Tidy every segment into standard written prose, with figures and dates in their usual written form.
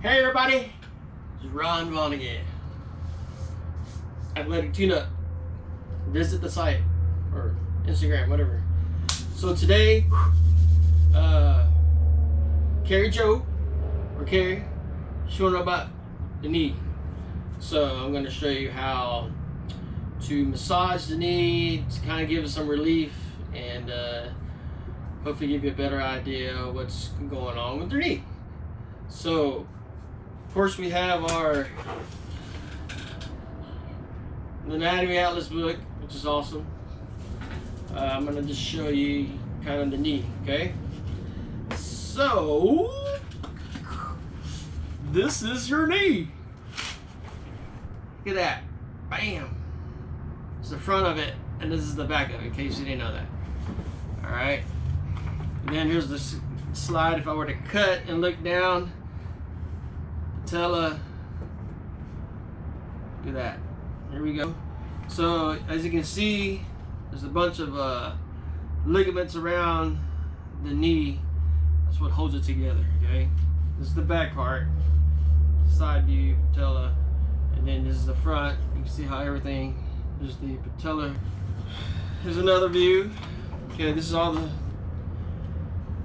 Hey everybody, it's Ron Vaughn again. Athletic Tuneup. Visit the site or Instagram, whatever. So today, Carrie Joe or Carrie, she wanna know about the knee. So I'm gonna show you how to massage the knee to kind of give it some relief and hopefully give you a better idea of what's going on with your knee. So, of course, we have our anatomy atlas book, which is awesome. I'm gonna just show you kind of the knee, okay? So, this is your knee. Look at that, bam. It's the front of it, and this is the back of it, in case you didn't know that. All right. And then here's the slide. If I were to cut and look down, patella. Look at that. Here we go. So as you can see, there's a bunch of ligaments around the knee. That's what holds it together. Okay. This is the back part, side view, patella, and then this is the front. You can see how everything. There's the patella. Here's another view. Okay, this is all the.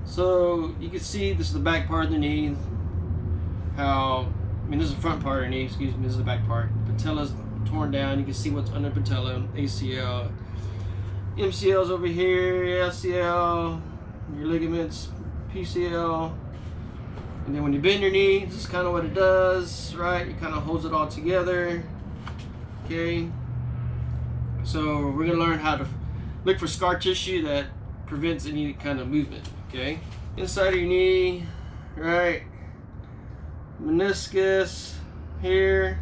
So you can see this is the back part of the knee. How, I mean, this is the front part of the knee, excuse me, this is the back part. Patella's torn down, you can see what's under patella, ACL. MCL's over here, LCL, your ligaments, PCL. And then when you bend your knee, this is kind of what it does, right? It kind of holds it all together, okay? So we're gonna learn how to look for scar tissue that prevents any kind of movement, okay? Inside of your knee, right? Meniscus here.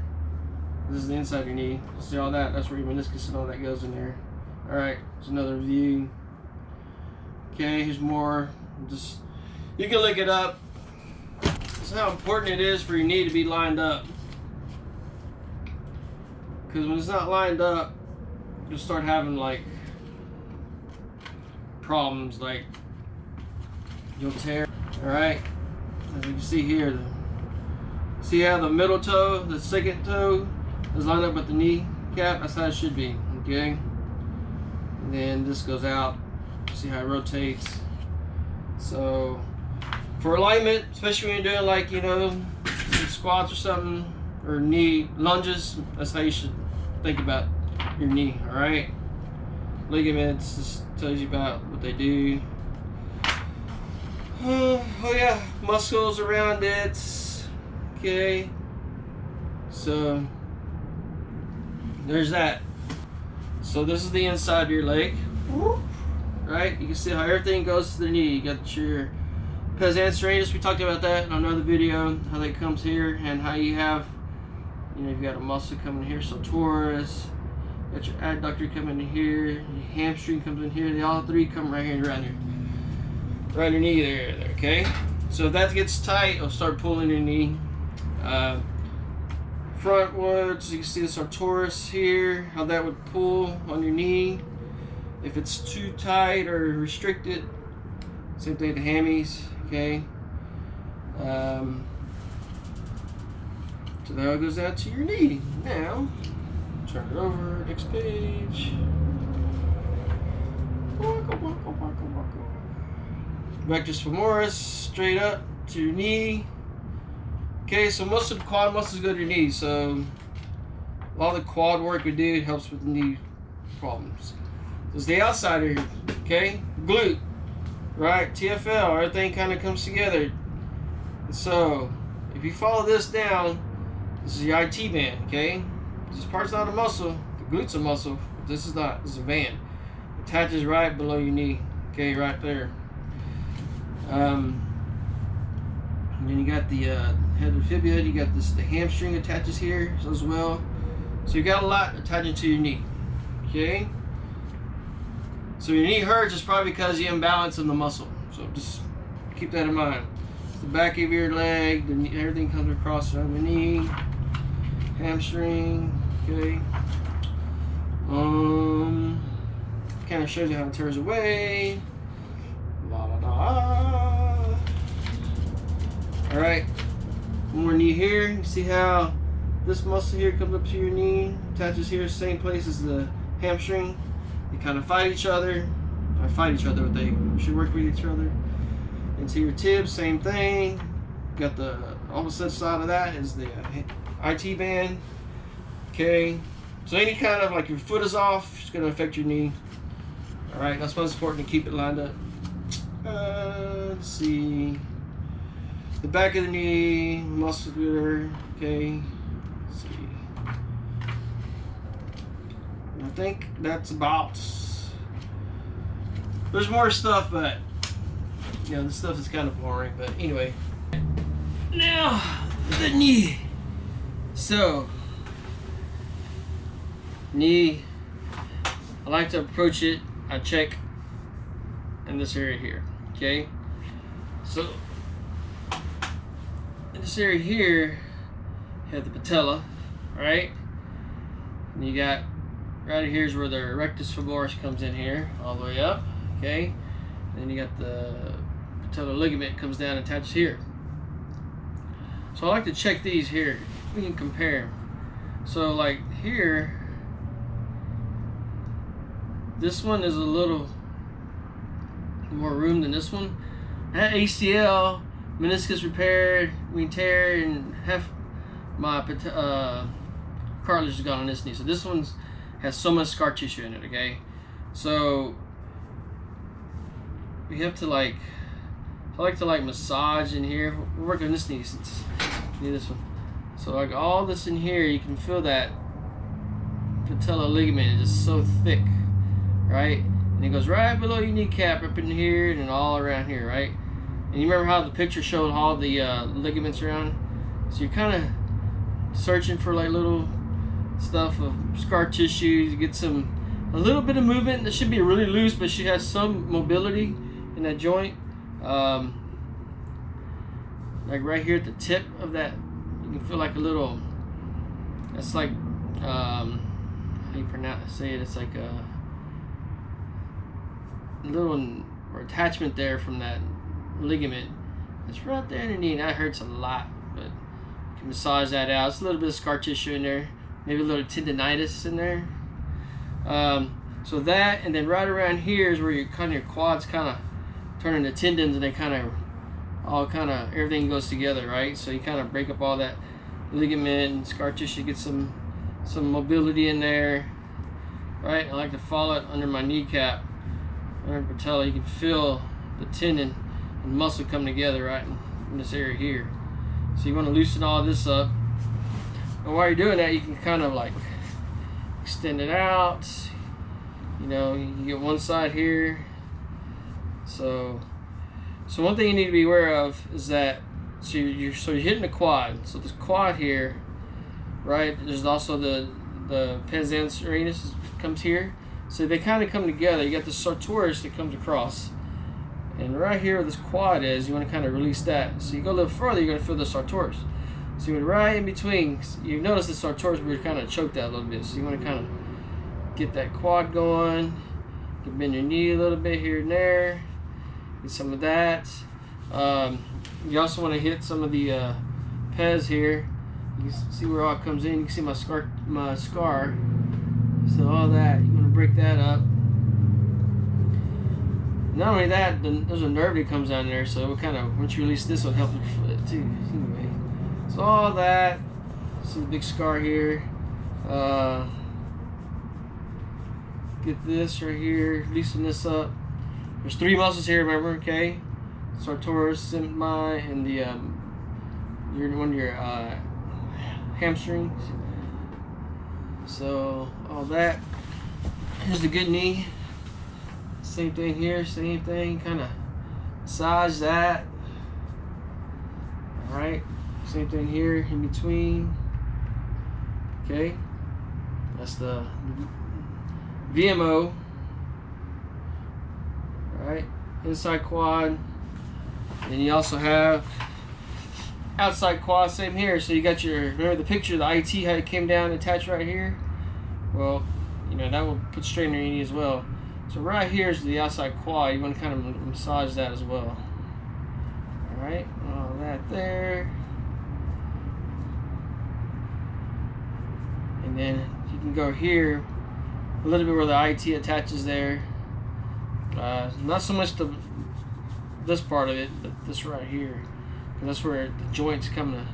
This is the inside of your knee. See all that? That's where your meniscus and all that goes in there. All right, there's another view. Okay, here's more. Just you can look it up. This is how important it is for your knee to be lined up. Because when it's not lined up, you'll start having like problems, like you'll tear. All right, as you can see here. See how the middle toe, the second toe, is lined up with the knee cap? That's how it should be, okay? And then this goes out. See how it rotates. So, for alignment, especially when you're doing like, you know, some squats or something, or knee lunges, that's how you should think about your knee, all right? Ligaments, this tells you about what they do. Oh yeah, muscles around it. Okay, so there's that. So this is the inside of your leg, right? You can see how everything goes to the knee. You got your pes anterior. We talked about that in another video, how that comes here, and how you have, you know, you've got a muscle coming here, sortorius. You got your adductor coming in here. Your hamstring comes in here. They all three come right here and around here, right in your knee there. Okay. So if that gets tight, it'll start pulling your knee. Frontwards, you can see the sortorius here, how that would pull on your knee. If it's too tight or restricted, same thing with the hammies, okay? So that goes out to your knee. Now, turn it over, next page. Rectus femoris, straight up to your knee. Okay, so most of the quad muscles go to your knees, so a lot of the quad work we do helps with knee problems. So it's the outside of your, okay, glute, right, TFL, everything kind of comes together. And so if you follow this down, this is your IT band, okay? This part's not a muscle, the glute's a muscle, but this is not, this is a band. It attaches right below your knee, okay, right there. And then you got the head of fibula, you got this, the hamstring attaches here as well. So you got a lot attaching to your knee, okay? So your knee hurts is probably because you imbalance in the muscle. So just keep that in mind. It's the back of your leg, everything comes across around the knee, hamstring, okay? Kind of shows you how it tears away. La la la. All right. One more knee here. You see how this muscle here comes up to your knee, attaches here, same place as the hamstring. They kind of fight each other. Or fight each other, but they should work with each other. Into your tibs, same thing. Got the opposite side of that is the IT band. Okay. So any kind of, like, your foot is off, it's going to affect your knee. Alright, that's why it's important to keep it lined up. Let's see. The back of the knee, muscular. Okay. Let's see. I think that's about. There's more stuff, but you know, this stuff is kind of boring. But anyway, now the knee. So knee, I like to approach it. I check in this area here. Okay, so in this area here, you have the patella, right? And you got right here is where the rectus femoris comes in here, all the way up. Okay, and then you got the patellar ligament comes down and attaches here. So I like to check these here. We can compare them. So like here, this one is a little more room than this one. That ACL, meniscus repaired, we tear, and half my cartilage is gone on this knee. So this one has so much scar tissue in it. Okay, so we have to I like to massage in here. We're working on this knee since this one. So like all this in here, you can feel that patellar ligament is just so thick, right? And it goes right below your kneecap, up in here, and then all around here, right? And you remember how the picture showed all the ligaments around? So you're kind of searching for like little stuff of scar tissue. You get a little bit of movement. That should be really loose, but she has some mobility in that joint. Like right here at the tip of that, you can feel like a little. That's like how do you say it? It's like a little attachment there from that ligament. It's right there underneath. That hurts a lot, but you can massage that out. It's a little bit of scar tissue in there, maybe a little tendonitis in there. So that, and then right around here is where your quads kind of turn into tendons, and they everything goes together, right? So you kind of break up all that ligament and scar tissue, get some mobility in there, right? I like to follow it under my kneecap, under the patella. You can feel the tendon and muscle come together right in this area here. So you want to loosen all this up, and while you're doing that, you can kind of like extend it out. You know, you can get one side here. So one thing you need to be aware of is that you're hitting the quad. So this quad here, right? There's also the pons comes here. So they kind of come together. You got the sortorius that comes across, and right here where this quad is, you want to kind of release that. So you go a little further, you're going to feel the sartorius. So you went right in between. You notice the sartorius, but you're kind of choked out a little bit. So you want to kind of get that quad going. You can bend your knee a little bit here and there. Get some of that. You also want to hit some of the pes here. You can see where all it comes in. You can see my scar. So all that, you want to break that up. Not only that, there's a nerve that comes down there. So it kind of, once you release this, will help your foot too. Anyway, so all that. See the big scar here. Get this right here, loosen this up. There's three muscles here, remember, okay? Sortorius, semi, and the one of your hamstrings. So all that. Here's the good knee. Same thing here, same thing. Kind of massage that. All right. Same thing here in between. Okay. That's the VMO. Right, inside quad. Then you also have outside quad, same here. So you got remember the picture of the IT, how it came down and attached right here? Well, you know, that will put strain on your knee as well. So right here is the outside quad. You want to kind of massage that as well. Alright, all that there. And then you can go here a little bit where the IT attaches there. Not so much this part of it, but this right here, because that's where the joints come to,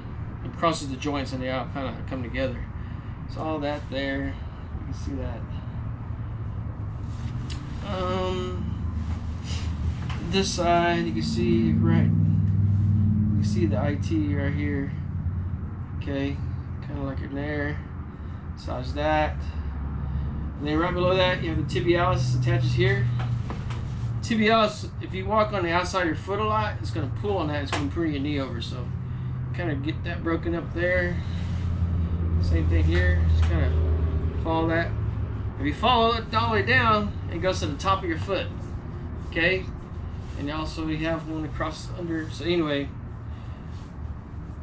it crosses the joints and they all kind of come together. So all that there, you can see that. This side, you can see right. You can see the IT right here. Okay, kind of like in there. Massage that. And then right below that, you have the tibialis attaches here. Tibialis, if you walk on the outside of your foot a lot, it's going to pull on that. It's going to bring your knee over. So kind of get that broken up there. Same thing here. Just kind of follow that. If you follow it all the way down, it goes to the top of your foot. Okay? And also we have one across under. So anyway,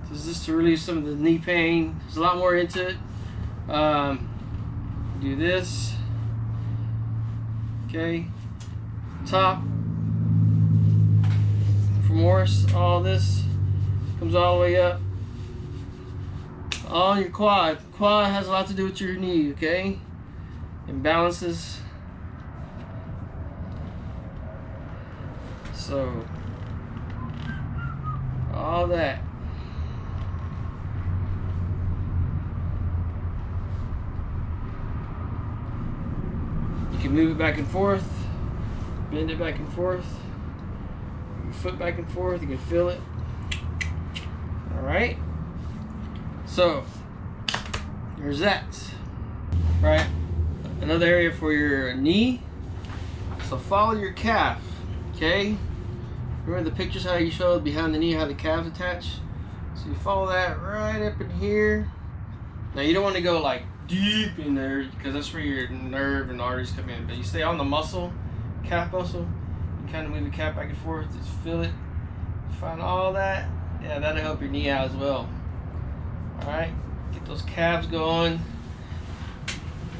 this is just to relieve some of the knee pain. There's a lot more into it. Do this. Okay. Top. Femoris. All this comes all the way up. On your quad. Quad has a lot to do with your knee. Okay. Imbalances. So all that. You can move it back and forth, bend it back and forth, your foot back and forth, you can feel it. Alright. So there's that. Right. Another area for your knee. So follow your calf. Okay? Remember the pictures how you showed behind the knee how the calves attach? So you follow that right up in here. Now you don't want to go like deep in there because that's where your nerve and arteries come in. But you stay on the muscle, calf muscle. You kind of move the calf back and forth. Just feel it. Find all that. Yeah, that'll help your knee out as well. Alright? Get those calves going.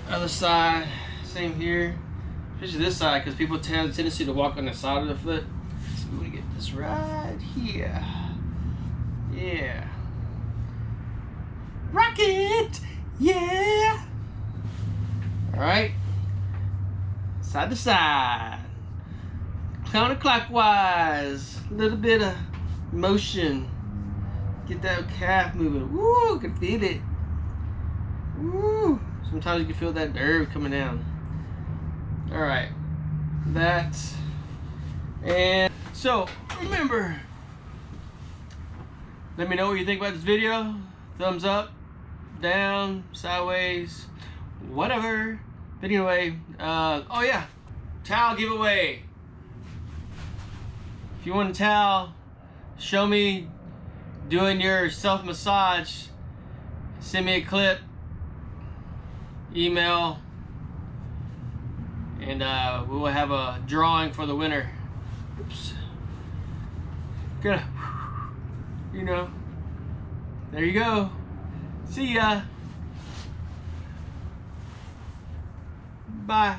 Other side. Same here. Especially this side, because people have a tendency to walk on the side of the foot. So we want to get this right here. Yeah. Rocket! Yeah! Alright. Side to side. Counterclockwise. A little bit of motion. Get that calf moving. Woo! Can feel it. Woo! Sometimes you can feel that nerve coming down. Alright, that, and so remember, let me know what you think about this video. Thumbs up, down, sideways, whatever. But anyway, oh yeah, towel giveaway. If you want a towel, show me doing your self massage, send me a clip, email, and we will have a drawing for the winner. Oops. Good. You know. There you go. See ya. Bye.